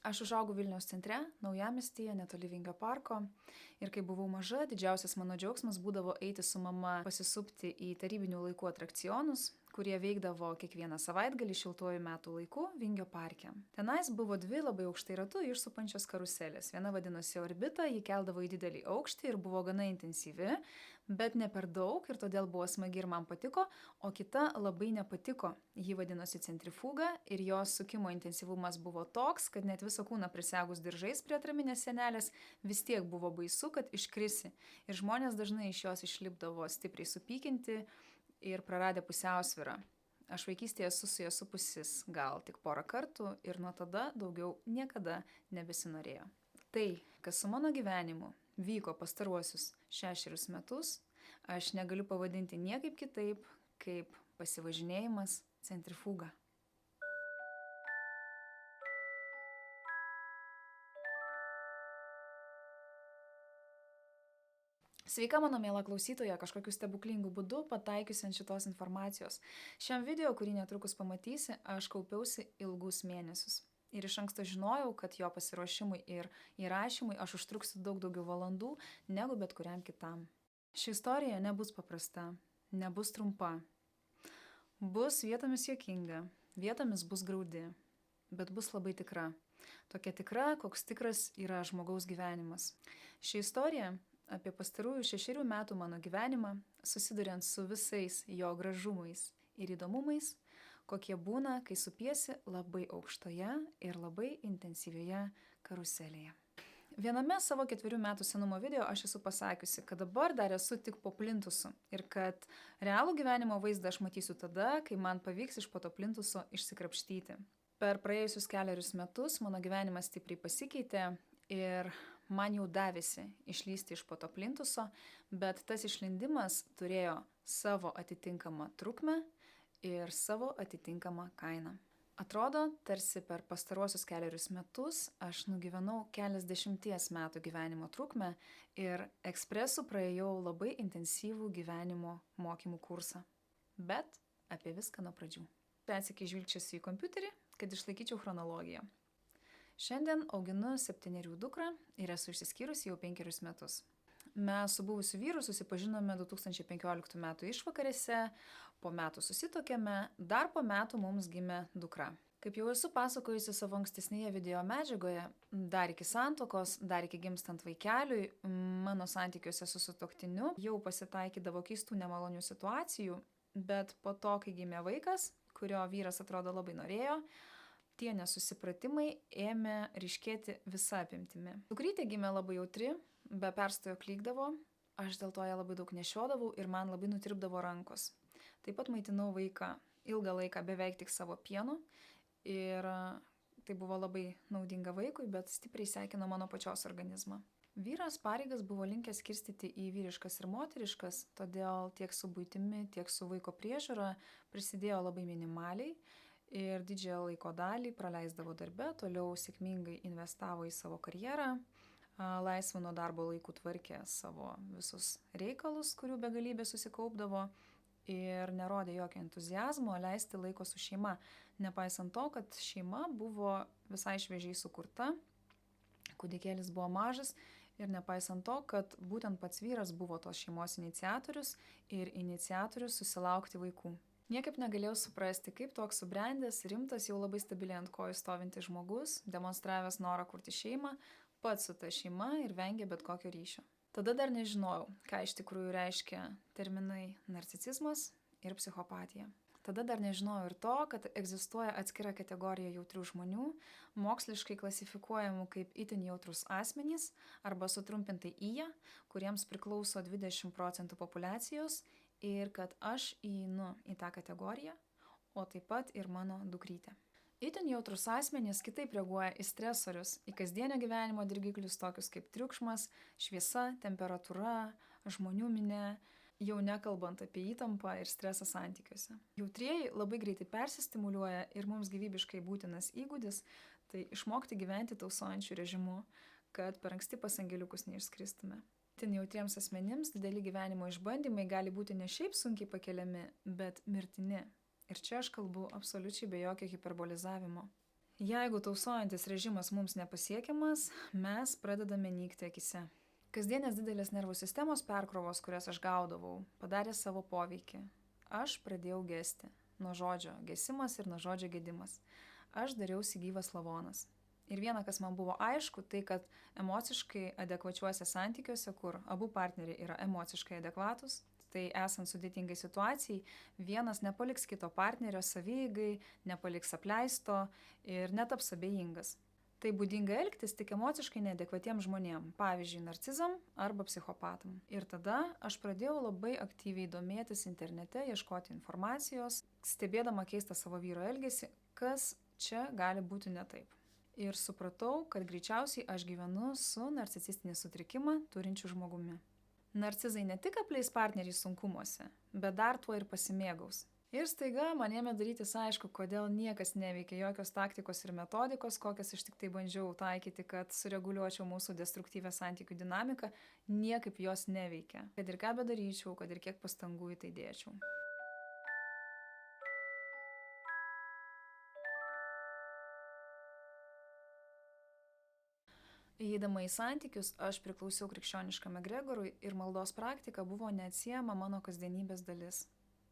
Aš užaugau Vilniaus centre, Naujamiestyje, netoli Vingio parko. Ir kai buvau maža, didžiausias mano džiaugsmas būdavo eiti su mama pasisupti į tarybinių laikų atrakcionus, kurie veikdavo kiekvieną savaitgalį šiltuoju metų laiku Vingio parke. Tenais buvo dvi labai aukštai ratu išsupančios karuselės. Viena vadinosi Orbita, ji keldavo į didelį aukštį ir buvo gana intensyvi, bet ne per daug ir todėl buvo smagi ir man patiko, o kita labai nepatiko. Ji vadinosi Centrifuga ir jos sukimo intensyvumas buvo toks, kad net visą kūną prisegus diržais prie atraminės sienelės vis tiek buvo baisu, kad iškrisi. Ir žmonės dažnai iš jos išlipdavo stipriai supykinti ir praradę pusiausvyrą. Aš vaikystėje esu su ja supusis gal tik porą kartų ir nuo tada daugiau niekada nebesinorėjo. Tai, kas su mano gyvenimu vyko pastaruosius 6 metus, aš negaliu pavadinti niekaip kitaip, kaip pasivažinėjimas centrifuga. Sveika, mano miela klausytoja, kažkokiu stebuklingu būdu pataikiusi ant šitos informacijos. Šiam video, kurį netrukus pamatysi, aš kaupiausi ilgus mėnesius. Ir iš anksto žinojau, kad jo pasiruošimui ir įrašymui aš užtruksiu daug daugiau valandų negu bet kuriam kitam. Ši istorija nebus paprasta, nebus trumpa. Bus vietomis juokinga, vietomis bus graudi, bet bus labai tikra. Tokia tikra, koks tikras yra žmogaus gyvenimas. Ši istorija apie pastarųjų 6 metų mano gyvenimą, susiduriant su visais jo gražumais ir įdomumais, kokie būna, kai supiesi labai aukštoje ir labai intensyvioje karuselėje. Viename savo 4 metų senumo video aš esu pasakiusi, kad dabar dar esu tik po plintusu ir kad realų gyvenimo vaizdą aš matysiu tada, kai man pavyks iš po to plintuso išsikrapštyti. Per praėjusius 4 metus mano gyvenimas stipriai pasikeitė ir man jau davėsi išlysti iš po to plintuso, bet tas išlindimas turėjo savo atitinkamą trukmę ir savo atitinkamą kainą. Atrodo, tarsi per pastaruosius 4 metus aš nugyvenau keliasdešimties metų gyvenimo trukmę ir ekspresu praėjau labai intensyvų gyvenimo mokymų kursą. Bet apie viską nuo pradžių. Atsikai žvilgčiausi į kompiuterį, kad išlaikyčiau chronologiją. Šiandien auginu 7 dukrą ir esu išsiskyrusi jau 5 metus. Mes su buvusiu vyru susipažinome 2015 metų išvakarėse, po metų susituokėme, dar po metų mums gimė dukra. Kaip jau esu pasakojusi savo ankstesnėje video medžiagoje, dar iki santuokos, dar iki gimstant vaikeliui, mano santykiuose su sutuoktiniu jau pasitaikydavo keistų nemalonių situacijų, bet po to, kai gimė vaikas, kurio vyras atrodo labai norėjo, tie nesusipratimai ėmė ryškėti visa apimtimi. Dukrytė gimė labai jautri, be perstojo klykdavo, aš dėl to ją labai daug nešiodavau ir man labai nutirpdavo rankos. Taip pat maitinau vaiką ilgą laiką beveik tik savo pienu ir tai buvo labai naudinga vaikui, bet stipriai sekino mano pačios organizmą. Vyras pareigas buvo linkęs skirstyti į vyriškas ir moteriškas, todėl tiek su buitimi, tiek su vaiko priežiūra prisidėjo labai minimaliai. Ir didžiąją laiko dalį praleisdavo darbe, toliau sėkmingai investavo į savo karjerą, laisvu nuo darbo laikų tvarkė savo visus reikalus, kurių begalybė susikaupdavo ir nerodė jokio entuziazmo leisti laiko su šeima, nepaisant to, kad šeima buvo visai šviežiai sukurta, kūdikėlis buvo mažas ir nepaisant to, kad būtent pats vyras buvo tos šeimos iniciatorius ir iniciatorius susilaukti vaikų. Niekaip negalėjau suprasti, kaip toks subrendęs, rimtas, jau labai stabiliai ant kojų stovintis žmogus, demonstravęs norą kurti šeimą, pats su ta šeima ir vengė bet kokio ryšio. Tada dar nežinojau, ką iš tikrųjų reiškia terminai narcisizmas ir psichopatija. Tada dar nežinojau ir to, kad egzistuoja atskira kategorija jautrių žmonių, moksliškai klasifikuojamų kaip itin jautrus asmenys arba sutrumpintai IJA, kuriems priklauso 20% populiacijos ir kad aš įeinu į tą kategoriją, o taip pat ir mano dukrytė. Itin jautrus asmenys kitaip reaguoja į stresorius, į kasdienio gyvenimo dirgiklius tokius kaip triukšmas, šviesa, temperatūra, žmonių minia, jau nekalbant apie įtampą ir stresą santykiuose. Jautrieji labai greitai persistimuliuoja ir mums gyvybiškai būtinas įgūdis – tai išmokti gyventi tausojančiu režimu, kad per anksti pas angeliukus neišskristume. Itin jautriems asmenims dideli gyvenimo išbandymai gali būti ne šiaip sunkiai pakeliami, bet mirtini. Ir čia aš kalbu absoliučiai be jokio hiperbolizavimo. Jeigu tausojantis režimas mums nepasiekiamas, mes pradedame nykti akise. Kasdienės didelės nervų sistemos perkrovos, kurias aš gaudavau, padarė savo poveikį. Aš pradėjau gesti. Nuo žodžio gesimas ir nuo žodžio gedimas. Aš dariausi gyvas lavonas. Ir viena, kas man buvo aišku, tai kad emociškai adekvačiuose santykiuose, kur abu partneriai yra emociškai adekvatus, tai esant sudėtingai situacijai, vienas nepaliks kito partnerio savieigai, nepaliks apleisto ir netaps abejingas. Tai būdinga elgtis tik emociškai neadekvatiems žmonėms, pavyzdžiui, narcizam arba psichopatam. Ir tada aš pradėjau labai aktyviai domėtis internete, ieškoti informacijos, stebėdama keistą savo vyro elgesį, kas čia gali būti ne taip. Ir supratau, kad greičiausiai aš gyvenu su narcisistinį sutrikimą turinčiu žmogumi. Narcizai ne tik apleis partnerį sunkumuose, bet dar tuo ir pasimėgaus. Ir staiga man ėmė darytis aišku, kodėl niekas neveikia, jokios taktikos ir metodikos, kokias aš tik tai bandžiau taikyti, kad sureguliuočiau mūsų destruktyvę santykių dinamiką, niekaip jos neveikia. Kad ir ką bedaryčiau, kad ir kiek pastangų į tai dėčiau. Įeidama į santykius, aš priklausiau krikščioniškam egregorui ir maldos praktika buvo neatsiejama mano kasdienybės dalis.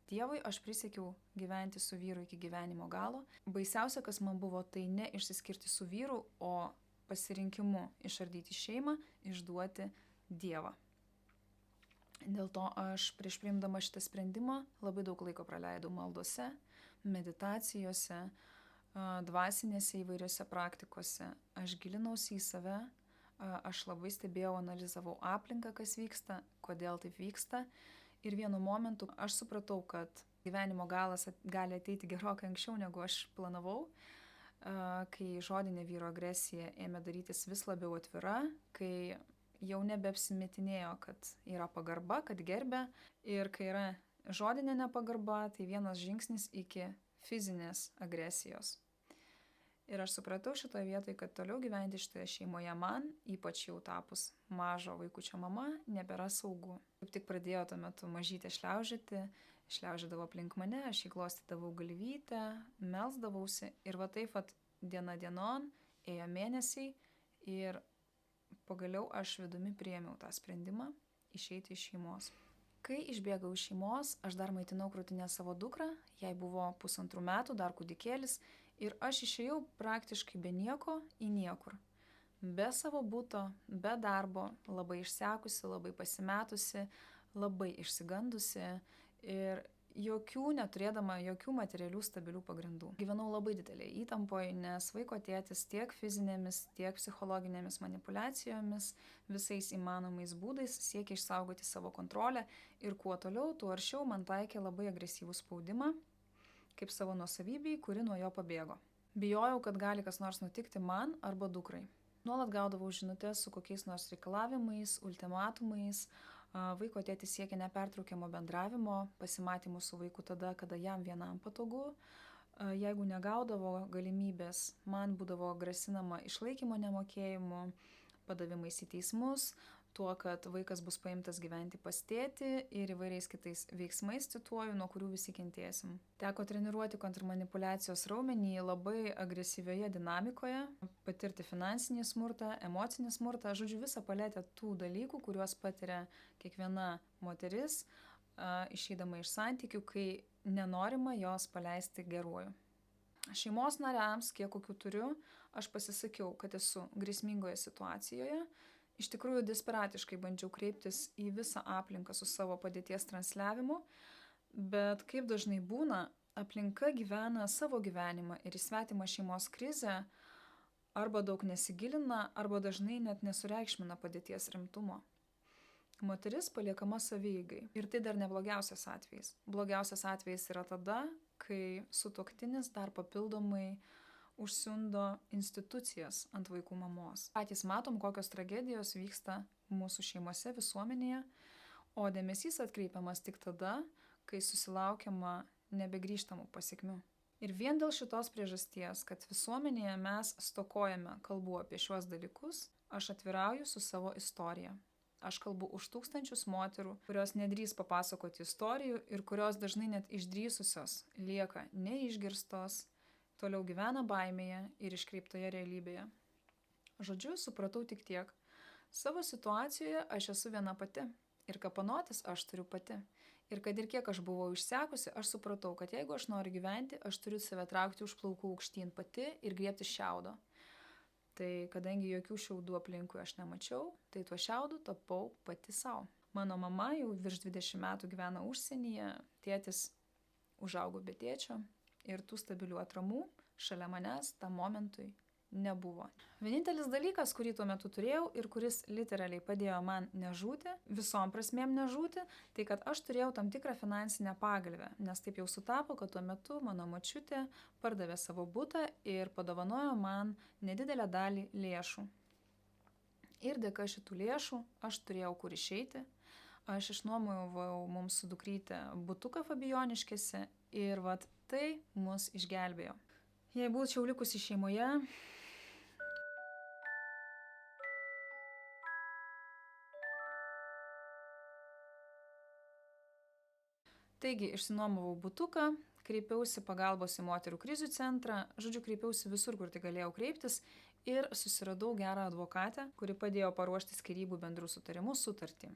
Dievui aš prisiekiau gyventi su vyru iki gyvenimo galo. Baisiausia, kas man buvo, tai ne išsiskirti su vyru, o pasirinkimu išardyti šeimą, išduoti Dievą. Dėl to aš prieš priimdama šitą sprendimą labai daug laiko praleidau maldose, meditacijose, dvasinėse įvairiose praktikose. Aš gilinausi į save, aš labai stebėjau, analizavau aplinką, kas vyksta, kodėl taip vyksta. Ir vienu momentu aš supratau, kad gyvenimo galas gali ateiti gerokai anksčiau, negu aš planavau, kai žodinė vyro agresija ėmė darytis vis labiau atvira, kai jau nebeapsimetinėjo, kad yra pagarba, kad gerbia, ir kai yra žodinė nepagarba, tai vienas žingsnis iki fizinės agresijos. Ir aš supratau šitoje vietoje, kad toliau gyventi šitoje šeimoje man, ypač jau tapus mažo vaikučio mama, nebėra saugu. Kaip tik pradėjo tuo metu mažytė šliaužėdavo aplink mane, aš įglostydavau galvytę, melsdavausi ir va taip vat diena dienon, ėjo mėnesiai ir pagaliau aš vidumi priėmiau tą sprendimą išeiti iš šeimos. Kai išbėgau iš šeimos, aš dar maitinau krūtinę savo dukrą, jai buvo 1,5 metų, dar kūdikėlis, ir aš išėjau praktiškai be nieko į niekur. Be savo buto, be darbo, labai išsekusi, labai pasimetusi, labai išsigandusi ir neturėdama jokių materialių stabilių pagrindų. Gyvenau labai didelėje įtampoje, nes vaiko tėtis tiek fizinėmis, tiek psichologinėmis manipulacijomis, visais įmanomais būdais siekia išsaugoti savo kontrolę ir kuo toliau, tuo aršiau man taikė labai agresyvų spaudimą, kaip savo nuosavybei, kuri nuo jo pabėgo. Bijojau, kad gali kas nors nutikti man arba dukrai. Nuolat gaudavau žinutes su kokiais nors reikalavimais, ultimatumais. Vaiko tėtis siekia nepertraukiamo bendravimo, pasimatymų su vaiku tada, kada jam vienam patogu. Jeigu negaudavo galimybės, man būdavo grasinama išlaikymo nemokėjimu, padavimais į teismus, tuo, kad vaikas bus paimtas gyventi pas tėtį ir įvairiais kitais veiksmais, cituoju, nuo kurių visi kentėsim. Teko treniruoti kontrmanipuliacijos raumenį labai agresyvioje dinamikoje, patirti finansinį smurtą, emocinį smurtą, žodžiu, visą paletę tų dalykų, kuriuos patiria kiekviena moteris, išeidama iš santykių, kai nenorima jos paleisti geruoju. Šeimos nariams, kiek kokių turiu, aš pasisakiau, kad esu grėsmingoje situacijoje. Iš tikrųjų, desperatiškai bandžiau kreiptis į visą aplinką su savo padėties transliavimu, bet kaip dažnai būna, aplinka gyvena savo gyvenimą ir į svetimą šeimos krizę arba daug nesigilina, arba dažnai net nesureikšmina padėties rimtumo. Moteris paliekama savieigai. Ir tai dar ne blogiausias atvejis. Blogiausias atvejis yra tada, kai sutuoktinis dar papildomai užsiundo institucijas ant vaikų mamos. Patys matom, kokios tragedijos vyksta mūsų šeimose, visuomenėje, o dėmesys atkreipiamas tik tada, kai susilaukiama nebegrįžtamų pasekmių. Ir vien dėl šitos priežasties, kad visuomenėje mes stokojame kalbų apie šiuos dalykus, aš atvirauju su savo istorija. Aš kalbu už tūkstančius moterų, kurios nedrįs papasakoti istorijų ir kurios dažnai net išdrįsusios lieka neišgirstos, toliau gyvena baimėje ir iškreiptoje realybėje. Žodžiu, supratau tik tiek. Savo situacijoje aš esu viena pati ir kapanotis aš turiu pati. Ir kad ir kiek aš buvau išsekusi, aš supratau, kad jeigu aš noriu gyventi, aš turiu save traukti už plaukų aukštyn pati ir griebti šiaudo. Tai kadangi jokių šiaudų aplinkui aš nemačiau, tai tuo šiaudu tapau pati savo. Mano mama jau virš 20 metų gyvena užsienyje, tėtis užaugo be tėčio ir tų stabilių atramų šalia manęs tam momentui nebuvo. Vienintelis dalykas, kurį tuo metu turėjau ir kuris literaliai padėjo man nežūti, visom prasmėm nežūti, tai kad aš turėjau tam tikrą finansinę pagalvę, nes taip jau sutapo, kad tuo metu mano močiutė pardavė savo butą ir padovanojo man nedidelę dalį lėšų. Ir dėka šitų lėšų aš turėjau kur išeiti. Aš išnuomojau mums su dukryte butuką Fabijoniškėse ir vat tai mus išgelbėjo. Jei būčiau likusi šeimoje, taigi išsinuomavau butuką, kreipiausi pagalbos į moterų krizių centrą, kreipiausi visur, kur tik galėjau kreiptis ir susiradau gerą advokatę, kuri padėjo paruošti skyrybų bendrų sutarimų sutartį.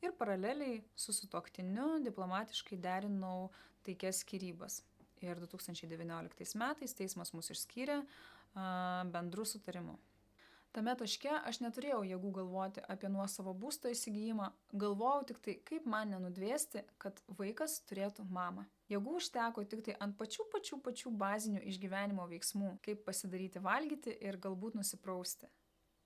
Ir paraleliai su sutuoktiniu diplomatiškai derinau taikias skyrybas. Ir 2019 metais teismas mus išskyrė bendrų sutarimų. Tame taške aš neturėjau jėgų galvoti apie nuosavo būsto įsigijimą, galvojau tik tai, kaip man nenudvėsti, kad vaikas turėtų mamą. Jėgų užteko tik tai ant pačių bazinių išgyvenimo veiksmų, kaip pasidaryti valgyti ir galbūt nusiprausti.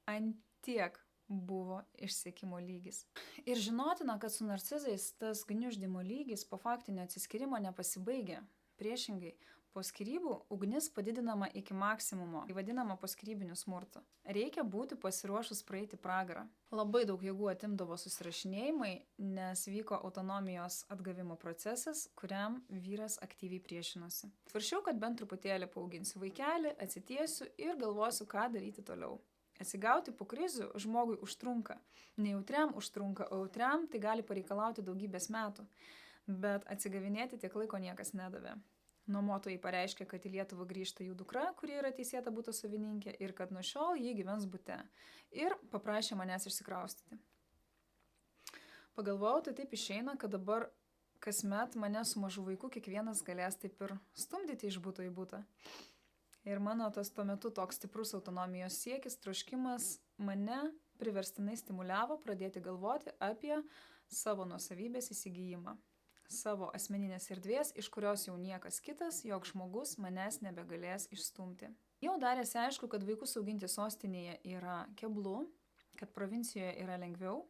Ant tiek buvo išsekimo lygis. Ir žinotina, kad su narcizais tas gniuždymo lygis po faktinio atsiskyrimo nepasibaigia. Priešingai, po skyrybų ugnis padidinama iki maksimumo, vadinama poskyrybiniu smurtu. Reikia būti pasiruošus praeiti pragarą. Labai daug jėgų atimdavo susirašinėjimai, nes vyko autonomijos atgavimo procesas, kuriam vyras aktyviai priešinosi. Svaršiau, kad bent truputėlį paauginsiu vaikelį, atsitiesiu ir galvosiu, ką daryti toliau. Atsigauti po krizių žmogui užtrunka. Nejautriam užtrunka, o jautriam tai gali pareikalauti daugybės metų. Bet atsigavinėti tiek laiko niekas nedavė. Nuomotojai pareiškė, kad į Lietuvą grįžta jų dukra, kuri yra teisėta buto savininkė, ir kad nuo šiol ji gyvens bute. Ir paprašė manęs išsikraustyti. Pagalvojau, tai taip išeina, kad dabar kasmet mane su mažu vaiku kiekvienas galės taip ir stumdyti iš buto į butą. Ir mano tas tuo metu toks stiprus autonomijos siekis, troškimas mane priverstinai stimuliavo pradėti galvoti apie savo nuosavybės įsigijimą. Savo asmeninės erdvės, iš kurios jau niekas kitas, joks žmogus manęs nebegalės išstumti. Jau darėsi aišku, kad vaikus auginti sostinėje yra keblu, kad provincijoje yra lengviau.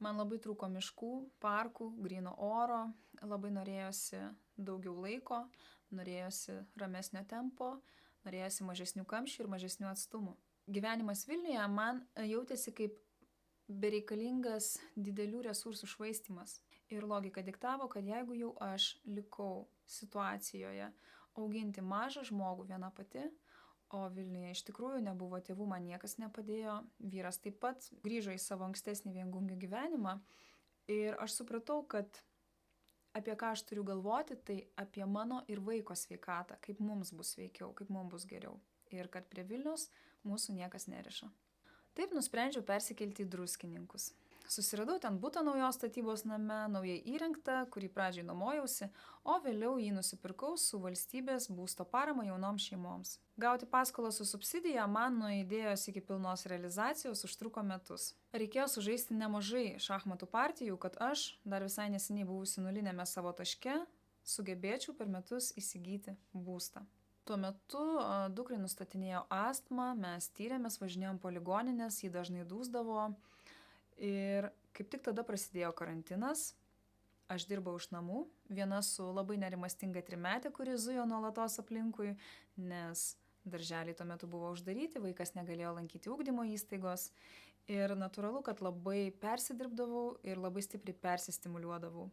Man labai trūko miškų, parkų, gryno oro, labai norėjosi daugiau laiko, norėjosi ramesnio tempo, norėjosi mažesnių kamščių ir mažesnių atstumų. Gyvenimas Vilniuje man jautėsi kaip bereikalingas didelių resursų švaistymas. Ir logika diktavo, kad jeigu jau aš likau situacijoje auginti mažą žmogų viena pati, o Vilniuje iš tikrųjų nebuvo tėvų, man niekas nepadėjo, vyras taip pat grįžo į savo ankstesnį viengungį gyvenimą ir aš supratau, kad apie ką aš turiu galvoti, tai apie mano ir vaiko sveikatą, kaip mums bus sveikiau, kaip mums bus geriau ir kad prie Vilniaus mūsų niekas neriša. Taip nusprendžiau persikelti į Druskininkus. Susiradau ten butą naujos statybos name, naujai įrengtą, kurį pradžiai nuomojausi, o vėliau jį nusipirkau su valstybės būsto parama jaunoms šeimoms. Gauti paskolą su subsidija man nuo idėjos iki pilnos realizacijos užtruko metus. Reikėjo sužaisti nemažai šachmatų partijų, kad aš, dar visai neseniai buvusi nulinėme savo taške, sugebėčiau per metus įsigyti būstą. Tuo metu dukrai nustatinėjo astmą, mes tyrėmės, važinėjom po ligoninės, ji dažnai dūsdavo. Ir kaip tik tada prasidėjo karantinas, aš dirbau iš namų, viena su labai nerimastinga trimetė, kuri zujo nuolatos aplinkui, nes darželiai tuo metu buvo uždaryti, vaikas negalėjo lankyti ugdymo įstaigos ir natūralu, kad labai persidirbdavau ir labai stipriai persistimuliuodavau.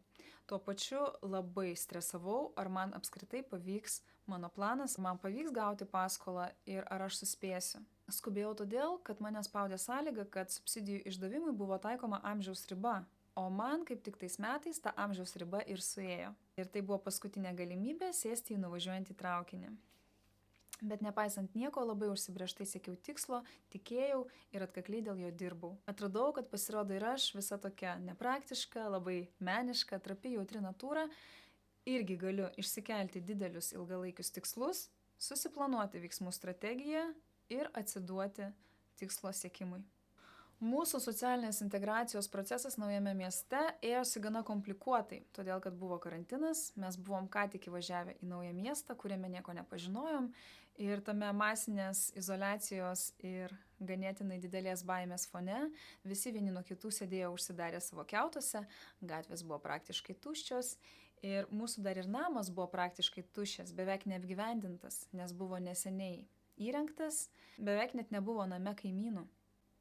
Tuo pačiu labai stresavau, ar man apskritai pavyks mano planas, man pavyks gauti paskolą ir ar aš suspėsiu. Skubėjau todėl, kad mane spaudė sąlyga, kad subsidijų išdavimui buvo taikoma amžiaus riba, o man kaip tik tais metais ta amžiaus riba ir suėjo. Ir tai buvo paskutinė galimybė sėsti į nuvažiuojantį traukinį. Bet nepaisant nieko, labai užsibrėžtai siekiau tikslo, tikėjau ir atkakliai dėl jo dirbau. Atradau, kad pasirodo ir aš, visa tokia nepraktiška, labai meniška, trapi, jautri natūra, irgi galiu išsikelti didelius ilgalaikius tikslus, susiplanuoti veiksmų strategiją ir atsiduoti tikslo siekimui. Mūsų socialinės integracijos procesas naujame mieste ėjosi gana komplikuotai, todėl kad buvo karantinas, mes buvom ką tik įvažiavę į naują miestą, kuriame nieko nepažinojom ir tame masinės izoliacijos ir ganėtinai didelės baimės fone visi vieni nuo kitų sėdėjo užsidarę savo kiautuose, gatvės buvo praktiškai tuščios ir mūsų dar ir namas buvo praktiškai tuščias, beveik neapgyvendintas, nes buvo neseniai įrengtas, beveik net nebuvo name kaimynų.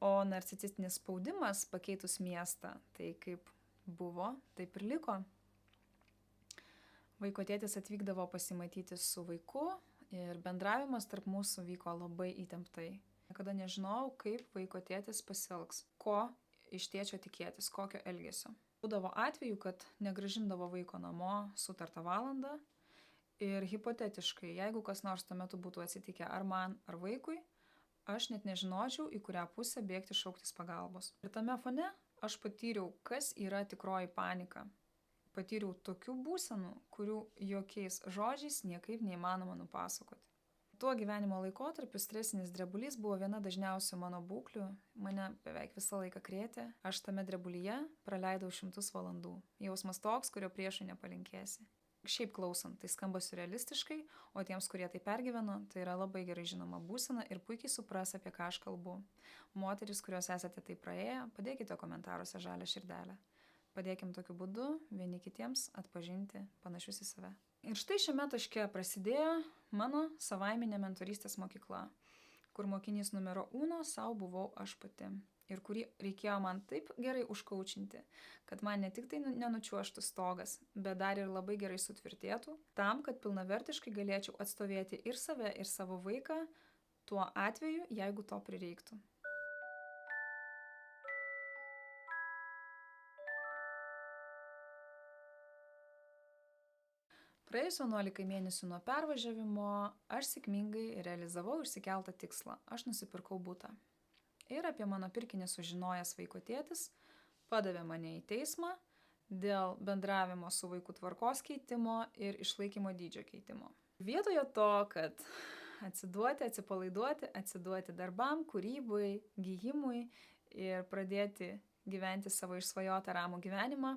O narcisistinis spaudimas pakeitus miestą, tai kaip buvo, taip ir liko. Vaiko tėtis atvykdavo pasimatyti su vaiku ir bendravimas tarp mūsų vyko labai įtemptai. Niekada nežinojau, kaip vaiko tėtis pasielgs, ko iš tėčio tikėtis, kokio elgesio. Būdavo atveju, kad negrąžindavo vaiko namo sutartą valandą ir hipotetiškai, jeigu kas nors tuo metu būtų atsitikę ar man, ar vaikui, aš net nežinočiau, į kurią pusę bėgti šauktis pagalbos. Ir tame fone aš patyriau, kas yra tikroji panika. Patyriau tokių būsenų, kurių jokiais žodžiais niekaip neįmanoma nupasakoti. Tuo gyvenimo laikotarpiu stresinis drebulys buvo viena dažniausių mano būklių. Mane beveik visą laiką krėtė. Aš tame drebulyje praleidau šimtus valandų. Jausmas toks, kurio priešui nepalinkėsi. Šiaip klausant, tai skamba surrealistiškai, o tiems, kurie tai pergyveno, tai yra labai gerai žinoma būsena ir puikiai supras, apie ką aš kalbu. Moterys, kurios esate tai praėję, padėkite komentaruose žalią širdelę. Padėkim tokiu būdu vieni kitiems atpažinti panašius į save. Ir štai šiame taške prasidėjo mano savaiminė mentorystės mokykla, kur mokinys numero 1 savo buvau aš pati. Ir kurį reikėjo man taip gerai užkaučinti, kad man ne tik tai nenučiuoštų stogas, bet dar ir labai gerai sutvirtėtų, tam, kad pilnavertiškai galėčiau atstovėti ir save, ir savo vaiką, tuo atveju, jeigu to prireiktų. Praėjus 11 mėnesių nuo pervažiavimo, aš sėkmingai realizavau išsikeltą tikslą. Aš nusipirkau butą. Ir apie mano pirkinį sužinojęs vaiko tėtis padavė mane į teismą dėl bendravimo su vaiku tvarkos keitimo ir išlaikymo dydžio keitimo. Vietoje to, kad atsiduoti, atsipalaiduoti, atsiduoti darbam, kūrybai, gijimui ir pradėti gyventi savo išsvajotą ramų gyvenimą,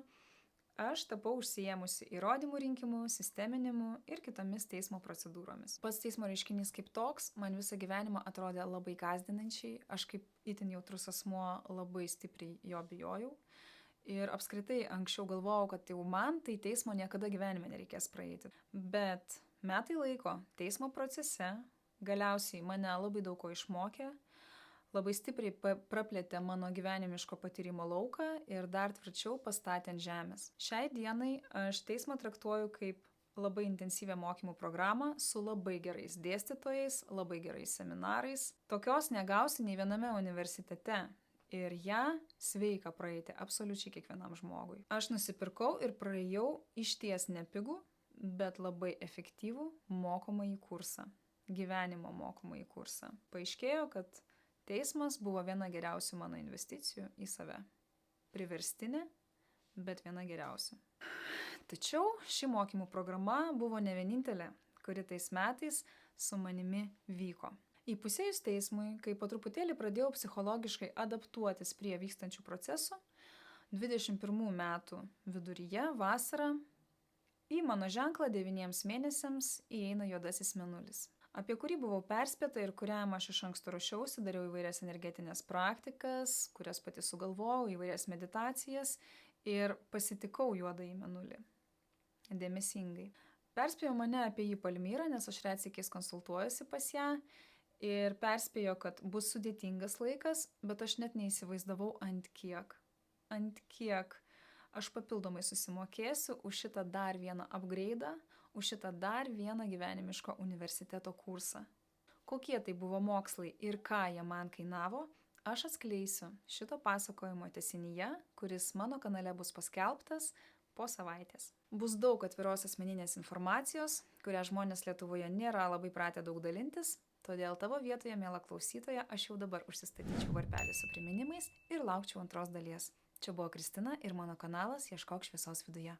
aš tapau užsiėmusi įrodymų rinkimu, sisteminimu ir kitomis teismo procedūromis. Pats teismo reiškinys kaip toks man visą gyvenimą atrodė labai gąsdinančiai, aš kaip itin jautrus asmuo labai stipriai jo bijojau. Ir apskritai anksčiau galvojau, kad jau man tai teismo niekada gyvenime nereikės praeiti. Bet metai laiko teismo procese galiausiai mane labai daug ko išmokė, labai stipriai praplėtė mano gyvenimiško patyrimo lauką ir dar tvirčiau pastatė ant žemės. Šiai dienai aš teismą traktuoju kaip labai intensyvią mokymų programą su labai gerais dėstytojais, labai gerais seminarais. Tokios negausi nei viename universitete ir ją sveika praeiti absoliučiai kiekvienam žmogui. Aš nusipirkau ir praėjau išties nepigų, bet labai efektyvų mokomąjį kursą. Gyvenimo mokomąjį kursą. Paaiškėjo, kad teismas buvo viena geriausių mano investicijų į save. Priverstinė, bet viena geriausių. Tačiau ši mokymų programa buvo ne vienintelė, kuri tais metais su manimi vyko. Įpusėjus teismui, kai po truputėlį pradėjau psichologiškai adaptuotis prie vykstančių procesų, 21 metų viduryje, vasarą, į mano ženklą 9 mėnesiams įeina juodasis mėnulis, apie kurį buvau perspėta ir kuriam aš iš anksto ruošiausi, dariau įvairias energetinės praktikas, kurias pati sugalvojau, įvairias meditacijas ir pasitikau juodąjį mėnulį. Dėmesingai. Perspėjo mane apie jį Palmyrą, nes aš retsykiais konsultuojuosi pas ją ir perspėjo, kad bus sudėtingas laikas, bet aš net neįsivaizdavau ant kiek. Ant kiek aš papildomai susimokėsiu už šitą dar vieną upgrade'ą, už šitą dar vieną gyvenimiško universiteto kursą. Kokie tai buvo mokslai ir ką jie man kainavo, aš atskleisiu šito pasakojimo tęsinyje, kuris mano kanale bus paskelbtas po savaitės. Bus daug atviros asmeninės informacijos, kuria žmonės Lietuvoje nėra labai pratę daug dalintis, todėl tavo vietoje, miela klausytoja, aš jau dabar užsistatyčiau varpelį su priminimais ir laukčiau antros dalies. Čia buvo Kristina ir mano kanalas Ieškok šviesos viduje.